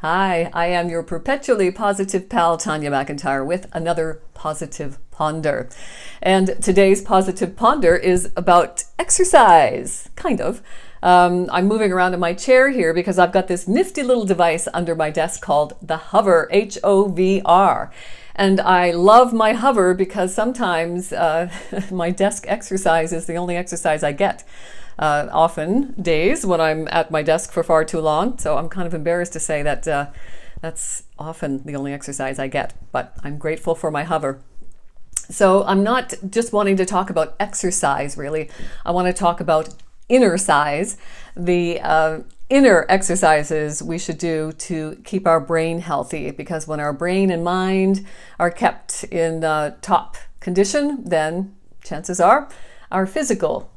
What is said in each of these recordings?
Hi, I am your perpetually positive pal, Tanya MacIntyre, with another Positive Ponder. And today's Positive Ponder is about exercise, kind of. I'm moving around in my chair here because I've got this nifty little device under my desk called the Hover, H-O-V-R. And I love my Hover because sometimes my desk exercise is the only exercise I get. Often days when I'm at my desk for far too long. So I'm kind of embarrassed to say that that's often the only exercise I get, but I'm grateful for my Hover. So I'm not just wanting to talk about exercise, really. I want to talk about inner size, the inner exercises we should do to keep our brain healthy, because when our brain and mind are kept in top condition, then chances are our physical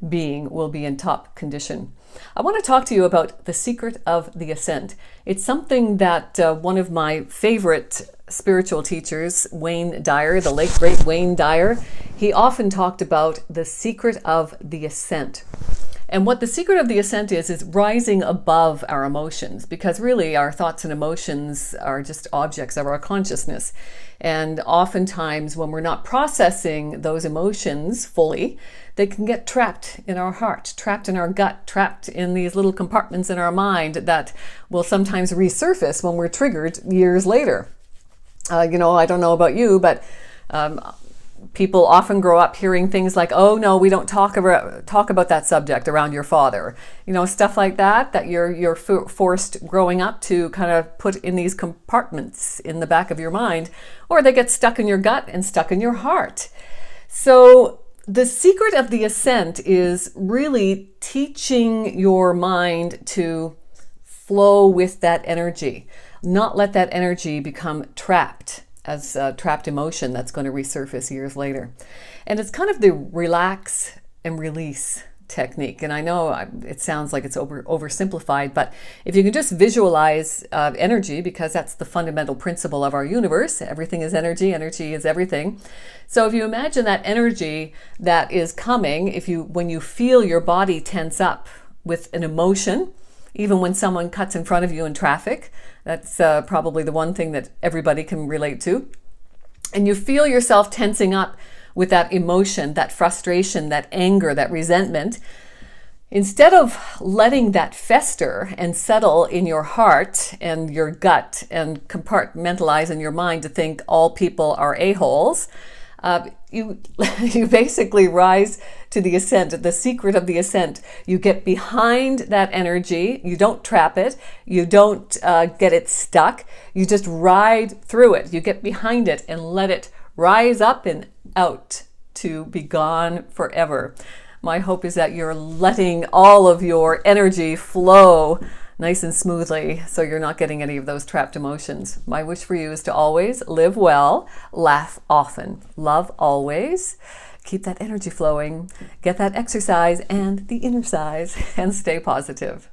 being will be in top condition. I want to talk to you about the secret of the Ascent. It's something that one of my favorite spiritual teachers, Wayne Dyer, the late great Wayne Dyer, he often talked about the secret of the Ascent. And what the secret of the Ascent is rising above our emotions, because really our thoughts and emotions are just objects of our consciousness. And oftentimes when we're not processing those emotions fully, they can get trapped in our heart, trapped in our gut, trapped in these little compartments in our mind that will sometimes resurface when we're triggered years later. I don't know about you, but people often grow up hearing things like, "Oh no, we don't talk about that subject around your father." Stuff like that you're forced growing up to kind of put in these compartments in the back of your mind, or they get stuck in your gut and stuck in your heart. So the secret of the Ascent is really teaching your mind to flow with that energy, not let that energy become trapped as trapped emotion that's going to resurface years later. And it's kind of the relax and release technique. And I know it sounds like it's oversimplified, but if you can just visualize energy, because that's the fundamental principle of our universe, everything is energy, energy is everything. So if you imagine that energy that is coming, when you feel your body tense up with an emotion, even when someone cuts in front of you in traffic, that's probably the one thing that everybody can relate to. And you feel yourself tensing up with that emotion, that frustration, that anger, that resentment. Instead of letting that fester and settle in your heart and your gut and compartmentalize in your mind to think all people are a-holes, you basically rise to the Ascent, the secret of the Ascent. You get behind that energy. You don't trap it. You don't get it stuck. You just ride through it. You get behind it and let it rise up and out to be gone forever. My hope is that you're letting all of your energy flow nice and smoothly, so you're not getting any of those trapped emotions. My wish for you is to always live well, laugh often, love always, keep that energy flowing, get that exercise and the inner size, and stay positive.